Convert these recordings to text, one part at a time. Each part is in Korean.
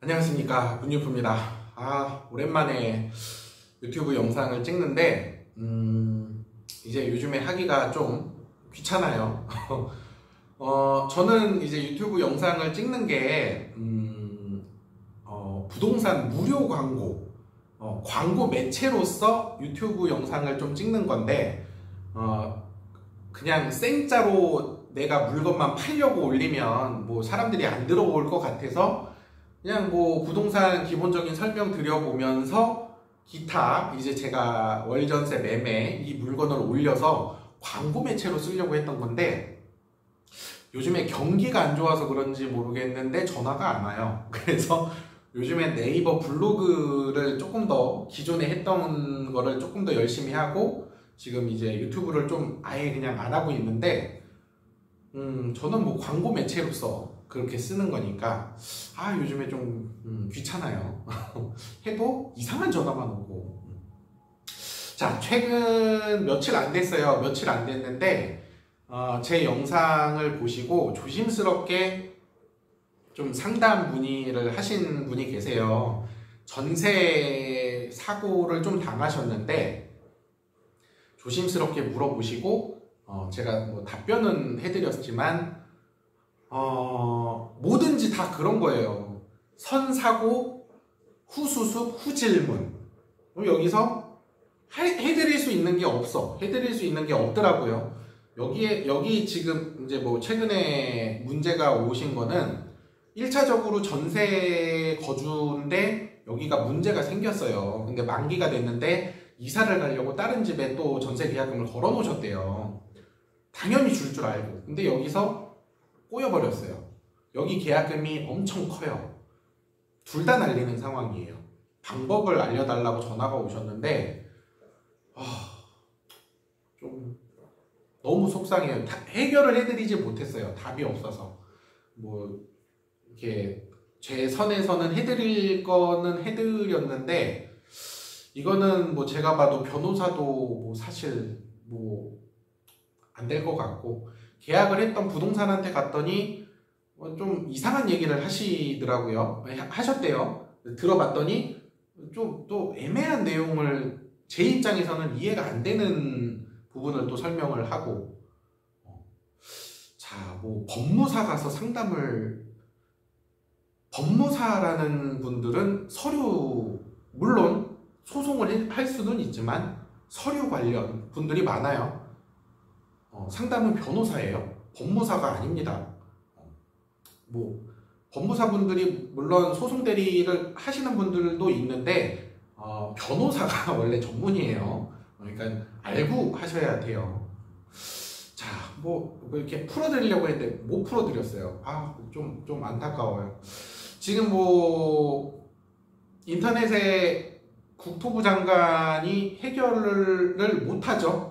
안녕하십니까, 문유프입니다. 오랜만에 유튜브 영상을 찍는데 이제 요즘에 하기가 좀 귀찮아요. 저는 이제 유튜브 영상을 찍는 게 부동산 무료 광고, 광고 매체로서 유튜브 영상을 좀 찍는 건데, 그냥 생짜로 내가 물건만 팔려고 올리면 뭐 사람들이 안 들어올 것 같아서 그냥 뭐 부동산 기본적인 설명 드려보면서 기타 이제 제가 월전세 매매 이 물건을 올려서 광고 매체로 쓰려고 했던 건데, 요즘에 경기가 안 좋아서 그런지 모르겠는데 전화가 안 와요. 그래서 요즘에 네이버 블로그를 조금 더 기존에 했던 거를 조금 더 열심히 하고 지금 이제 유튜브를 좀 아예 그냥 안 하고 있는데, 저는 뭐 광고 매체로서 그렇게 쓰는 거니까 요즘에 좀 귀찮아요. 해도 이상한 전화만 오고. 자, 최근 며칠 안 됐어요. 며칠 안 됐는데 제 영상을 보시고 조심스럽게 좀 상담 문의를 하신 분이 계세요. 전세 사고를 좀 당하셨는데 조심스럽게 물어보시고 제가 뭐 답변은 해드렸지만 뭐든지 다 그런 거예요. 선사고, 후수습, 후질문. 여기서 해드릴 수 있는 게 없어. 해드릴 수 있는 게 없더라고요. 여기 지금 이제 뭐 최근에 문제가 오신 거는 1차적으로 전세 거주인데 여기가 문제가 생겼어요. 근데 만기가 됐는데 이사를 가려고 다른 집에 또 전세 계약금을 걸어 놓으셨대요. 당연히 줄 알고. 근데 여기서 꼬여버렸어요. 여기 계약금이 엄청 커요. 둘 다 날리는 상황이에요. 방법을 알려달라고 전화가 오셨는데 좀 너무 속상해요. 해결을 해드리지 못했어요. 답이 없어서. 뭐 이렇게 제 선에서는 해드릴 거는 해드렸는데, 이거는 뭐 제가 봐도 변호사도 뭐 사실 뭐 안 될 것 같고, 계약을 했던 부동산한테 갔더니 좀 이상한 얘기를 하시더라고요. 하셨대요. 들어봤더니 좀 또 애매한 내용을 제 입장에서는 이해가 안 되는 부분을 또 설명을 하고, 자, 뭐 법무사 가서 법무사라는 분들은 서류, 물론 소송을 할 수는 있지만 서류 관련 분들이 많아요. 상담은 변호사예요. 법무사가 아닙니다. 뭐 법무사분들이 물론 소송 대리를 하시는 분들도 있는데 변호사가 원래 전문이에요. 그러니까 알고 하셔야 돼요. 자, 뭐 이렇게 풀어드리려고 했는데 못 풀어드렸어요. 좀 안타까워요. 지금 뭐 인터넷에 국토부 장관이 해결을 못하죠.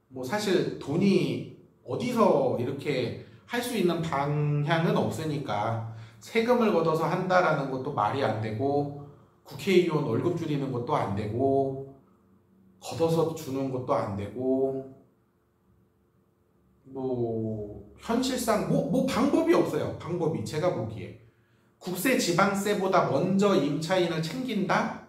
뭐 사실 돈이 어디서 이렇게 할 수 있는 방향은 없으니까 세금을 걷어서 한다라는 것도 말이 안 되고, 국회의원 월급 줄이는 것도 안 되고, 걷어서 주는 것도 안 되고, 뭐 현실상 뭐 방법이 없어요. 방법이 제가 보기에 국세 지방세보다 먼저 임차인을 챙긴다?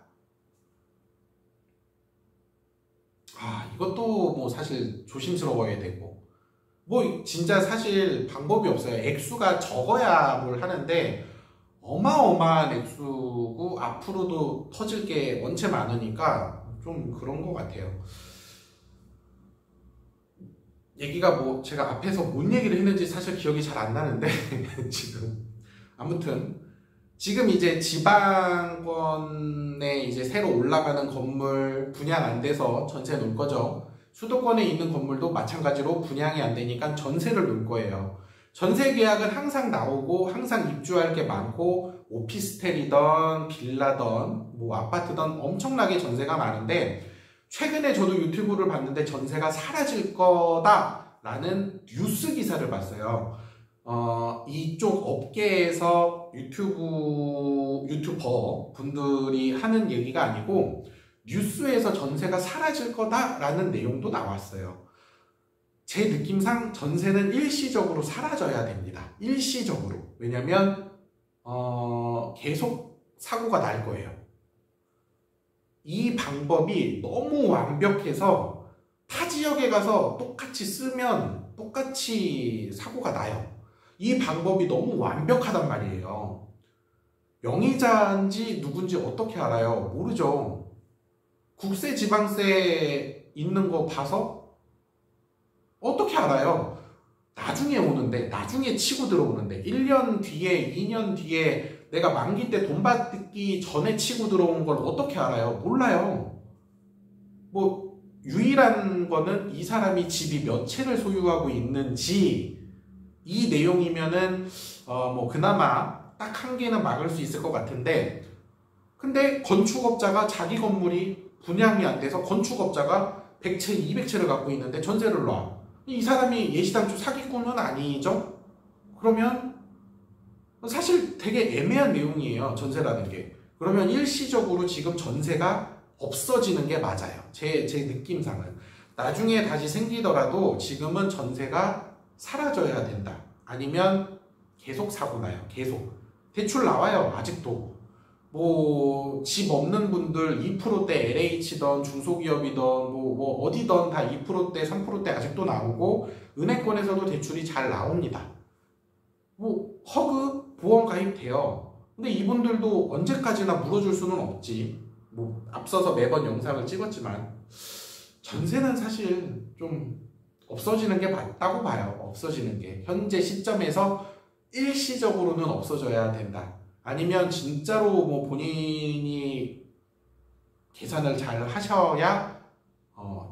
이것도 뭐 사실 조심스러워야 되고, 뭐 진짜 사실 방법이 없어요. 액수가 적어야 뭘 하는데 어마어마한 액수고 앞으로도 터질 게 원체 많으니까 좀 그런 것 같아요. 얘기가 뭐 제가 앞에서 뭔 얘기를 했는지 사실 기억이 잘 안 나는데 지금 아무튼 지금 이제 지방권에 이제 새로 올라가는 건물 분양 안 돼서 전세 놓을 거죠. 수도권에 있는 건물도 마찬가지로 분양이 안 되니까 전세를 놓을 거예요. 전세 계약은 항상 나오고 항상 입주할 게 많고, 오피스텔이던 빌라던 뭐 아파트던 엄청나게 전세가 많은데, 최근에 저도 유튜브를 봤는데 전세가 사라질 거다라는 뉴스 기사를 봤어요. 이쪽 업계에서 유튜버 분들이 하는 얘기가 아니고 뉴스에서 전세가 사라질 거다라는 내용도 나왔어요. 제 느낌상 전세는 일시적으로 사라져야 됩니다. 일시적으로. 왜냐면 계속 사고가 날 거예요. 이 방법이 너무 완벽해서 타 지역에 가서 똑같이 쓰면 똑같이 사고가 나요. 이 방법이 너무 완벽하단 말이에요. 명의자인지 누군지 어떻게 알아요? 모르죠. 국세, 지방세 있는 거 봐서 어떻게 알아요? 나중에 오는데, 나중에 치고 들어오는데 1년 뒤에, 2년 뒤에 내가 만기 때 돈 받기 전에 치고 들어온 걸 어떻게 알아요? 몰라요. 뭐 유일한 거는 이 사람이 집이 몇 채를 소유하고 있는지, 이 내용이면은 뭐 그나마 딱 한 개는 막을 수 있을 것 같은데, 근데 건축업자가 자기 건물이 분양이 안 돼서 건축업자가 100채, 200채를 갖고 있는데 전세를 놔. 이 사람이 예시당초 사기꾼은 아니죠? 그러면 사실 되게 애매한 내용이에요, 전세라는 게. 그러면 일시적으로 지금 전세가 없어지는 게 맞아요. 제 느낌상은. 나중에 다시 생기더라도 지금은 전세가 사라져야 된다. 아니면 계속 사고 나요. 계속. 대출 나와요. 아직도. 뭐 집 없는 분들 2%대 LH던 중소기업이던 뭐 어디던 다 2%대 3%대 아직도 나오고, 은행권에서도 대출이 잘 나옵니다. 뭐 허그 보험 가입돼요. 근데 이분들도 언제까지나 물어줄 수는 없지. 뭐 앞서서 매번 영상을 찍었지만 전세는 사실 좀 없어지는 게 맞다고 봐요. 없어지는 게 현재 시점에서 일시적으로는 없어져야 된다. 아니면 진짜로 뭐 본인이 계산을 잘 하셔야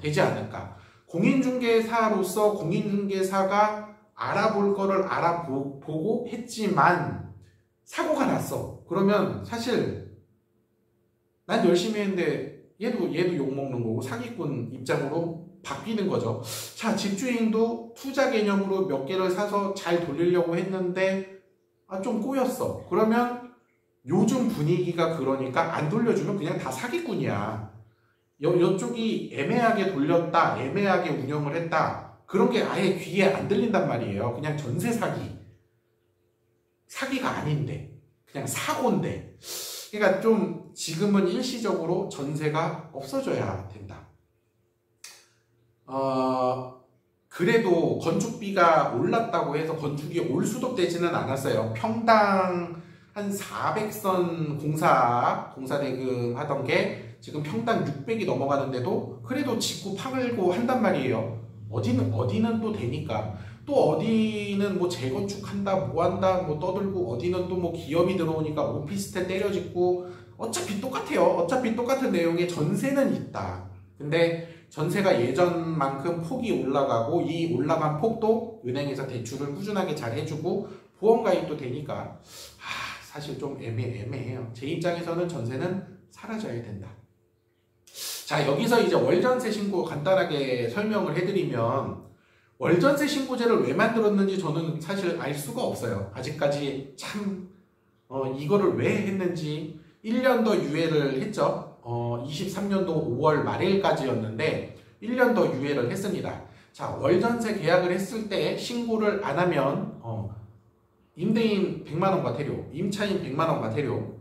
되지 않을까. 공인중개사로서 공인중개사가 알아볼 거를 알아보고 했지만 사고가 났어. 그러면 사실 난 열심히 했는데 얘도 욕먹는 거고 사기꾼 입장으로 바뀌는 거죠. 자, 집주인도 투자 개념으로 몇 개를 사서 잘 돌리려고 했는데 좀 꼬였어. 그러면 요즘 분위기가 그러니까 안 돌려주면 그냥 다 사기꾼이야. 이쪽이 애매하게 돌렸다, 애매하게 운영을 했다, 그런 게 아예 귀에 안 들린단 말이에요. 그냥 전세 사기가 아닌데 그냥 사고인데. 그러니까 좀 지금은 일시적으로 전세가 없어져야 된다. 그래도 건축비가 올랐다고 해서 건축이 올수독되지는 않았어요. 평당 한 400선 공사 대금 하던 게 지금 평당 600이 넘어가는데도 그래도 짓고 파글고 한단 말이에요. 어디는 또 되니까. 또 어디는 뭐 재건축한다, 뭐 한다, 뭐 떠들고, 어디는 또 뭐 기업이 들어오니까 오피스텔 때려짓고, 어차피 똑같아요. 어차피 똑같은 내용의 전세는 있다. 근데 전세가 예전만큼 폭이 올라가고, 이 올라간 폭도 은행에서 대출을 꾸준하게 잘 해주고 보험 가입도 되니까 사실 좀 애매해요. 제 입장에서는 전세는 사라져야 된다. 자, 여기서 이제 월전세 신고 간단하게 설명을 해드리면, 월전세 신고제를 왜 만들었는지 저는 사실 알 수가 없어요. 아직까지 참 이거를 왜 했는지. 1년 더 유예를 했죠. 23년도 5월 말일까지였는데 1년 더 유예를 했습니다. 자, 월전세 계약을 했을 때 신고를 안 하면 임대인 100만원 과태료, 임차인 100만원 과태료,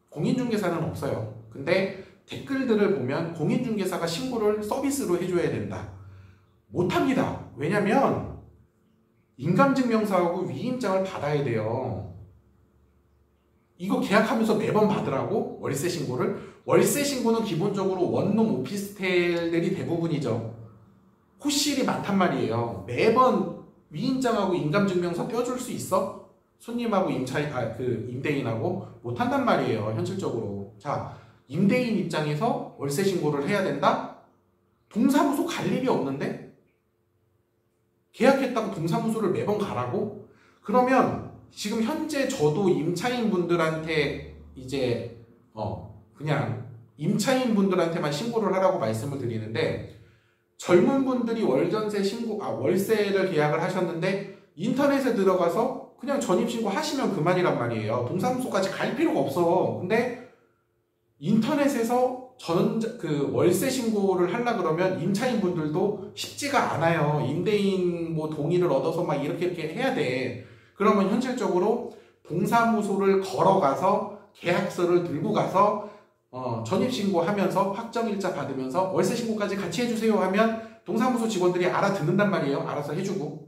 공인중개사는 없어요. 근데 댓글들을 보면 공인중개사가 신고를 서비스로 해줘야 된다. 못합니다. 왜냐면 인감증명서하고 위임장을 받아야 돼요. 이거 계약하면서 매번 받으라고? 월세 신고를? 월세 신고는 기본적으로 원룸 오피스텔들이 대부분이죠. 호실이 많단 말이에요. 매번 위임장하고 인감증명서 떼어줄 수 있어? 손님하고 임대인하고 못한단 말이에요. 현실적으로. 자, 임대인 입장에서 월세 신고를 해야 된다? 동사무소 갈 일이 없는데? 계약했다고 동사무소를 매번 가라고? 그러면 지금 현재 저도 임차인 분들한테 이제 그냥 임차인 분들한테만 신고를 하라고 말씀을 드리는데, 젊은 분들이 월세를 계약을 하셨는데 인터넷에 들어가서 그냥 전입신고 하시면 그만이란 말이에요. 동사무소까지 갈 필요가 없어. 근데 인터넷에서 월세 신고를 하려 그러면 임차인 분들도 쉽지가 않아요. 임대인 뭐 동의를 얻어서 막 이렇게 해야 돼. 그러면 현실적으로 동사무소를 걸어가서 계약서를 들고 가서 전입신고하면서 확정일자 받으면서 월세신고까지 같이 해주세요 하면 동사무소 직원들이 알아듣는단 말이에요. 알아서 해주고.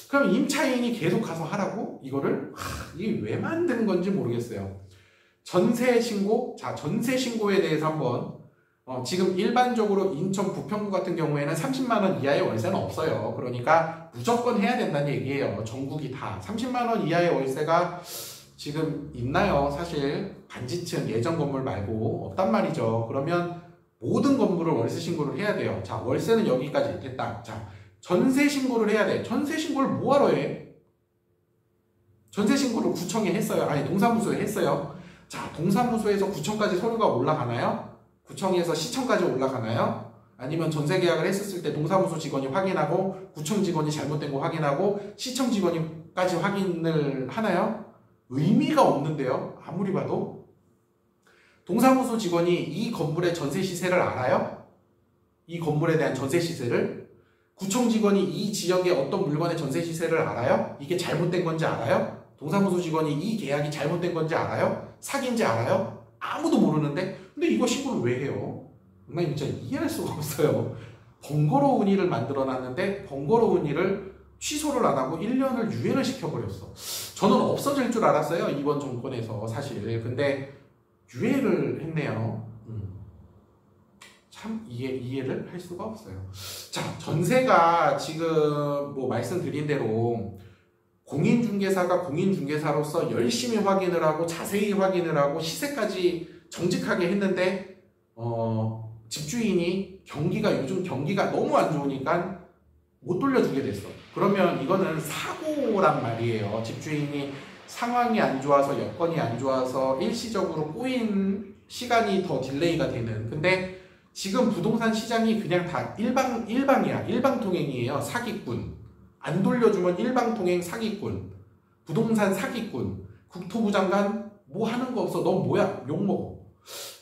그럼 임차인이 계속 가서 하라고? 이거를? 이게 왜 만든 건지 모르겠어요. 전세신고? 자, 전세신고에 대해서 한번 지금 일반적으로 인천 부평구 같은 경우에는 30만원 이하의 월세는 없어요. 그러니까 무조건 해야 된다는 얘기예요. 전국이 다. 30만원 이하의 월세가 지금 있나요? 사실 반지층 예전 건물 말고 없단 말이죠. 그러면 모든 건물을 월세 신고를 해야 돼요. 자, 월세는 여기까지 됐다. 자, 전세 신고를 해야 돼. 전세 신고를 뭐하러 해? 전세 신고를 구청에 했어요. 아니, 동사무소에 했어요. 자, 동사무소에서 구청까지 서류가 올라가나요? 구청에서 시청까지 올라가나요? 아니면 전세 계약을 했었을 때 동사무소 직원이 확인하고 구청 직원이 잘못된 거 확인하고 시청 직원이까지 확인을 하나요? 의미가 없는데요. 아무리 봐도. 동사무소 직원이 이 건물의 전세 시세를 알아요? 이 건물에 대한 전세 시세를? 구청 직원이 이 지역의 어떤 물건의 전세 시세를 알아요? 이게 잘못된 건지 알아요? 동사무소 직원이 이 계약이 잘못된 건지 알아요? 사기인지 알아요? 아무도 모르는데 근데 이거 신고를 왜 해요? 나 진짜 이해할 수가 없어요. 번거로운 일을 만들어놨는데 번거로운 일을 취소를 안 하고 1년을 유예를 시켜버렸어. 저는 없어질 줄 알았어요. 이번 정권에서 사실. 근데 유예를 했네요. 참 이해를 할 수가 없어요. 자, 전세가 지금 뭐 말씀드린 대로 공인중개사가 공인중개사로서 열심히 확인을 하고 자세히 확인을 하고 시세까지 정직하게 했는데 집주인이 요즘 경기가 너무 안 좋으니까 못 돌려주게 됐어. 그러면 이거는 사고란 말이에요. 집주인이 상황이 안 좋아서 여건이 안 좋아서 일시적으로 꼬인 시간이 더 딜레이가 되는. 근데 지금 부동산 시장이 그냥 다 일방이야. 일방통행이에요. 사기꾼. 안 돌려주면 일방통행 사기꾼. 부동산 사기꾼. 국토부 장관 뭐 하는 거 없어. 너 뭐야? 욕먹어.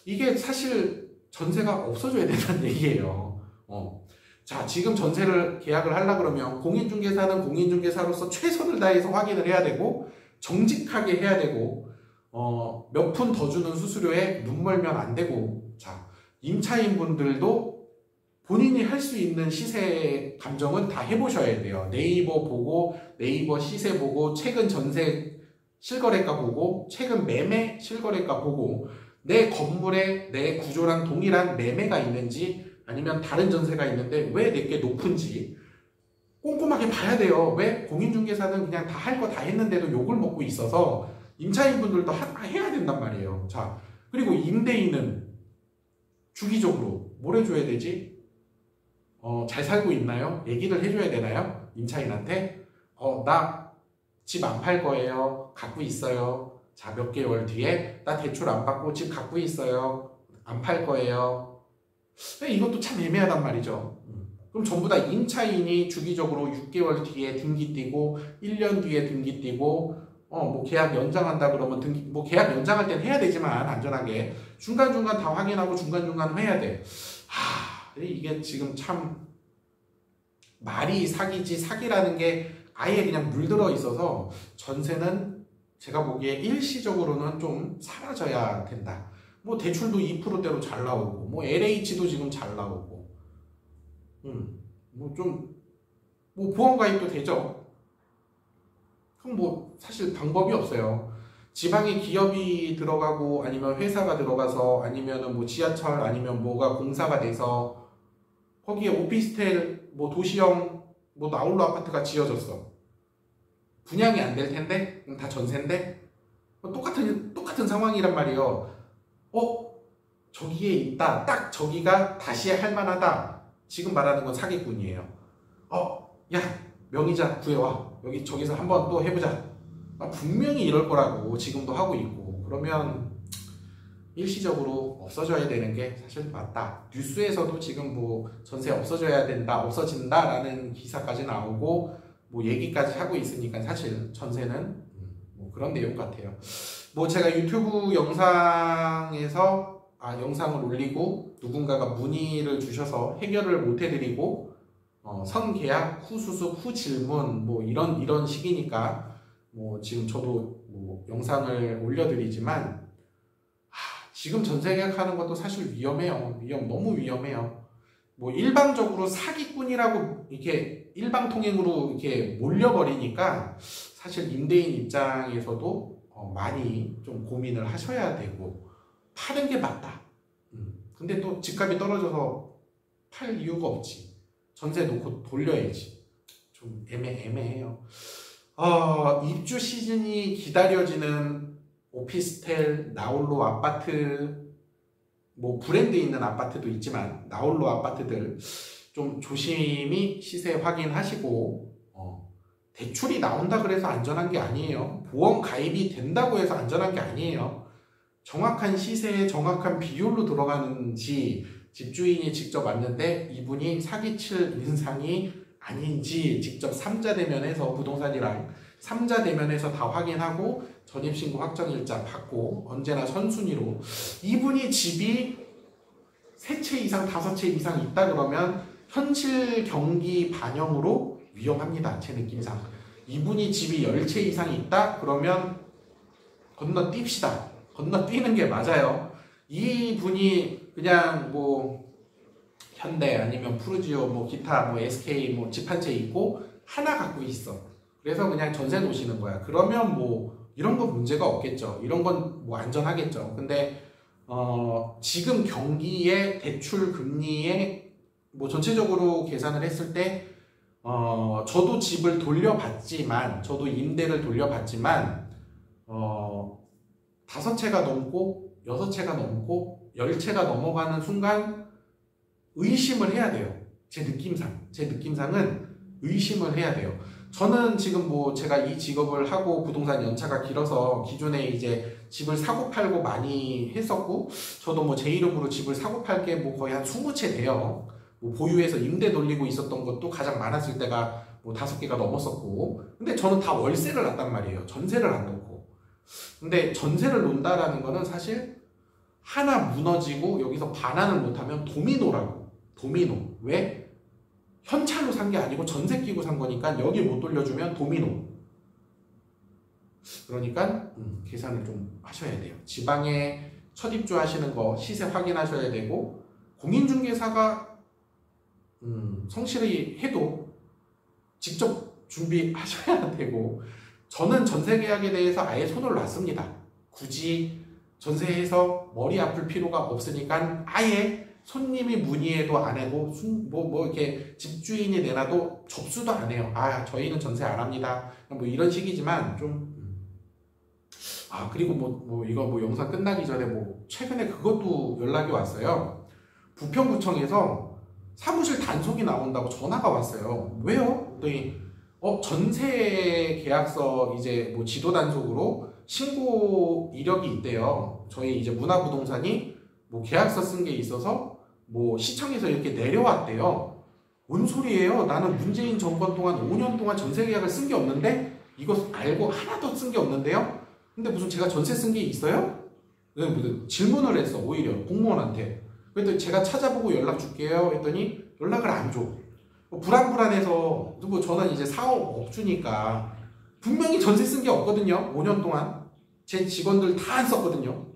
이게 사실 전세가 없어져야 된다는 얘기예요. 자, 지금 전세를 계약을 하려고 그러면 공인중개사는 공인중개사로서 최선을 다해서 확인을 해야 되고 정직하게 해야 되고 몇 푼 더 주는 수수료에 눈 멀면 안 되고. 자, 임차인분들도 본인이 할 수 있는 시세 감정은 다 해보셔야 돼요. 네이버 보고 네이버 시세 보고 최근 전세 실거래가 보고 최근 매매 실거래가 보고 내 건물에 내 구조랑 동일한 매매가 있는지 아니면 다른 전세가 있는데 왜 내게 높은지 꼼꼼하게 봐야 돼요. 왜? 공인중개사는 그냥 다 할 거 다 했는데도 욕을 먹고 있어서 임차인분들도 해야 된단 말이에요. 자, 그리고 임대인은 주기적으로 뭘 해줘야 되지? 잘 살고 있나요? 얘기를 해줘야 되나요? 임차인한테? 나 집 안 팔 거예요. 갖고 있어요. 자, 몇 개월 뒤에 나 대출 안 받고 집 갖고 있어요. 안 팔 거예요. 이것도 참 애매하단 말이죠. 그럼 전부 다 임차인이 주기적으로 6개월 뒤에 등기 띄고 1년 뒤에 등기 띄고 뭐 계약 연장한다 그러면 뭐 계약 연장할 땐 해야 되지만 안전하게 중간중간 다 확인하고 중간중간 해야 돼. 이게 지금 참 말이 사기지 사기라는 게 아예 그냥 물들어 있어서 전세는 제가 보기에 일시적으로는 좀 사라져야 된다. 뭐 대출도 2%대로 잘 나오고 뭐 LH도 지금 잘 나오고 뭐 보험가입도 되죠. 그럼 뭐 사실 방법이 없어요. 지방에 기업이 들어가고 아니면 회사가 들어가서 아니면은 뭐 지하철 아니면 뭐가 공사가 돼서 거기에 오피스텔 뭐 도시형 뭐 나홀로 아파트가 지어졌어. 분양이 안 될 텐데 다 전세인데 똑같은 상황이란 말이에요. 저기에 있다. 딱 저기가 다시 할 만하다. 지금 말하는 건 사기꾼이에요. 야, 명의자 구해와. 저기서 한번 또 해보자. 분명히 이럴 거라고 지금도 하고 있고. 그러면 일시적으로 없어져야 되는 게 사실 맞다. 뉴스에서도 지금 뭐 전세 없어져야 된다, 없어진다라는 기사까지 나오고 뭐 얘기까지 하고 있으니까 사실 전세는 뭐 그런 내용 같아요. 뭐 제가 유튜브 영상에서 영상을 올리고 누군가가 문의를 주셔서 해결을 못 해드리고 선계약, 후수습, 후질문 뭐 이런 식이니까 뭐 지금 저도 뭐 영상을 올려드리지만 지금 전세 계약하는 것도 사실 위험해요. 너무 위험해요. 뭐 일방적으로 사기꾼이라고 이렇게 일방통행으로 이렇게 몰려버리니까 사실 임대인 입장에서도 많이 좀 고민을 하셔야 되고 파는 게 맞다. 근데 또 집값이 떨어져서 팔 이유가 없지. 전세 놓고 돌려야지. 좀 애매해요. 입주 시즌이 기다려지는 오피스텔, 나홀로 아파트, 뭐 브랜드 있는 아파트도 있지만 나홀로 아파트들 좀 조심히 시세 확인하시고 대출이 나온다 그래서 안전한 게 아니에요. 보험 가입이 된다고 해서 안전한 게 아니에요. 정확한 시세에 정확한 비율로 들어가는지 집주인이 직접 왔는데 이분이 사기칠 인상이 아닌지 직접 3자 대면해서 부동산이랑 3자 대면해서 다 확인하고 전입신고 확정일자 받고 언제나 선순위로 이분이 집이 3채 이상 5채 이상 있다 그러면 현실 경기 반영으로 위험합니다. 제 느낌상 이분이 집이 10채 이상 있다 그러면 건너뛰읍시다. 건너뛰는 게 맞아요. 이분이 그냥 뭐 현대 아니면 푸르지오 뭐 기타 뭐 SK 뭐 집 한 채 있고 하나 갖고 있어. 그래서 그냥 전세 놓으시는 거야. 그러면 뭐 이런 건 문제가 없겠죠. 이런 건 뭐 안전하겠죠. 근데 지금 경기의 대출 금리에 뭐 전체적으로 계산을 했을 때 저도 집을 돌려봤지만 저도 임대를 돌려봤지만 5채가 넘고 6채가 넘고 10채가 넘어가는 순간 의심을 해야 돼요. 제 느낌상은 의심을 해야 돼요. 저는 지금 뭐 제가 이 직업을 하고 부동산 연차가 길어서 기존에 이제 집을 사고 팔고 많이 했었고 저도 뭐 제 이름으로 집을 사고 팔게 뭐 거의 한 20채 돼요. 뭐 보유해서 임대 돌리고 있었던 것도 가장 많았을 때가 뭐 5개가 넘었었고 근데 저는 다 월세를 놨단 말이에요. 전세를 안 놓고. 근데 전세를 놓는다라는 거는 사실 하나 무너지고 여기서 반환을 못하면 도미노라고. 도미노. 왜? 현찰로 산 게 아니고 전세 끼고 산 거니까 여기 못 돌려주면 도미노. 그러니까 계산을 좀 하셔야 돼요. 지방에 첫 입주하시는 거 시세 확인하셔야 되고 공인중개사가 성실히 해도 직접 준비하셔야 되고 저는 전세 계약에 대해서 아예 손을 놨습니다. 굳이 전세에서 머리 아플 필요가 없으니까 아예 손님이 문의해도 안 하고 뭐 이렇게 집주인이 내놔도 접수도 안 해요. 저희는 전세 안 합니다. 뭐 이런 식이지만 좀 그리고 뭐 이거 뭐 영상 끝나기 전에 뭐 최근에 그것도 연락이 왔어요. 부평구청에서 사무실 단속이 나온다고 전화가 왔어요. 왜요? 그랬더니 전세 계약서 이제 뭐 지도 단속으로 신고 이력이 있대요. 저희 이제 문화부동산이 뭐 계약서 쓴 게 있어서 뭐 시청에서 이렇게 내려왔대요. 뭔 소리예요? 나는 문재인 정권 동안 5년 동안 전세 계약을 쓴 게 없는데 이거 알고 하나도 쓴 게 없는데요? 근데 무슨 제가 전세 쓴 게 있어요? 무슨 질문을 했어. 오히려 공무원한테. 그랬더니 제가 찾아보고 연락 줄게요 했더니 연락을 안 줘. 불안해서 뭐 저는 이제 사업업주니까 분명히 전세 쓴 게 없거든요. 5년 동안 제 직원들 다 안 썼거든요.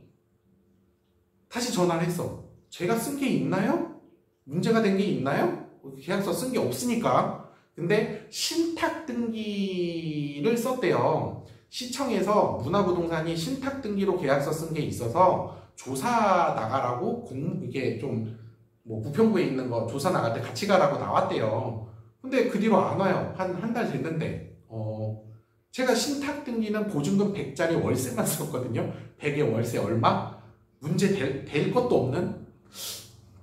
다시 전화를 했어. 제가 쓴 게 있나요? 문제가 된 게 있나요? 계약서 쓴 게 없으니까. 근데 신탁 등기를 썼대요. 시청에서 문화부동산이 신탁 등기로 계약서 쓴 게 있어서 조사 나가라고 이게 좀 뭐 부평구에 있는 거 조사 나갈 때 같이 가라고 나왔대요. 근데 그 뒤로 안 와요. 한 달 됐는데. 제가 신탁 등기는 보증금 100짜리 월세만 썼거든요. 100에 월세 얼마? 문제 될 것도 없는?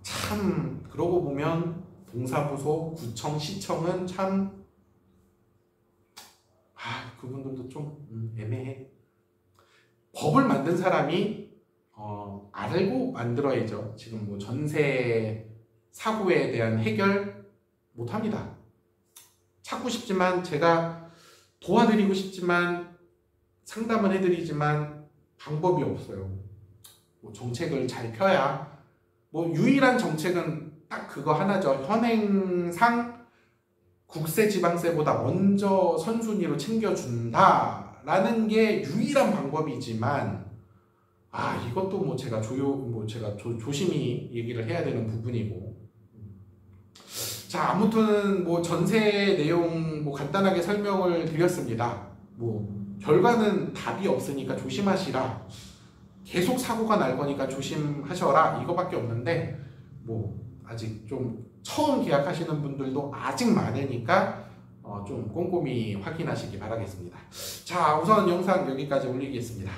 참 그러고 보면 동사무소, 구청, 시청은 참 그분들도 좀 애매해. 법을 만든 사람이 알고 만들어야죠. 지금 뭐 전세 사고에 대한 해결 못합니다. 찾고 싶지만 제가 도와드리고 싶지만 상담을 해드리지만 방법이 없어요. 뭐 정책을 잘 펴야 뭐 유일한 정책은 딱 그거 하나죠. 현행상 국세 지방세보다 먼저 선순위로 챙겨준다 라는 게 유일한 방법이지만 이것도 뭐 제가 조심히 얘기를 해야 되는 부분이고. 자, 아무튼 뭐 전세 내용 뭐 간단하게 설명을 드렸습니다. 뭐 결과는 답이 없으니까 조심하시라, 계속 사고가 날 거니까 조심하셔라, 이거밖에 없는데, 뭐 아직 좀 처음 계약하시는 분들도 아직 많으니까 좀 꼼꼼히 확인하시기 바라겠습니다. 자, 우선 영상 여기까지 올리겠습니다.